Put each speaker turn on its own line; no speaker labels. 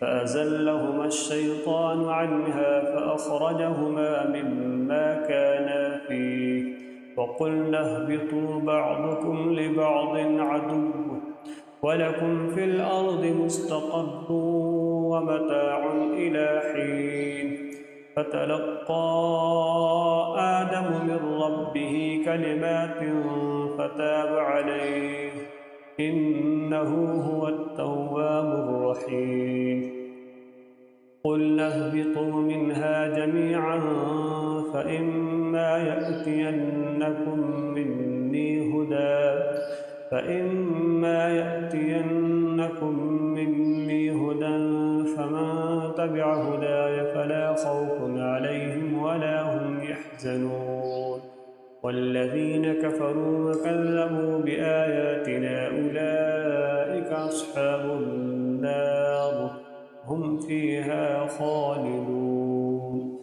فأزلهما الشيطان عنها فأخرجهما مما كانا فيه وقلنا اهبطوا بعضكم لبعض عدو ولكم في الأرض مستقر ومتاع إلى حين فتلقى آدم من ربه كلمات فتاب عليه إنه هو التواب الرحيم قلنا اهبطوا منها جميعا فإما يأتينكم مني هدى فمن تبع هداي فلا خوف عليهم ولا هم يحزنون والذين كفروا وكذبوا بآياتنا أولئك أصحاب النار هم فيها خالدون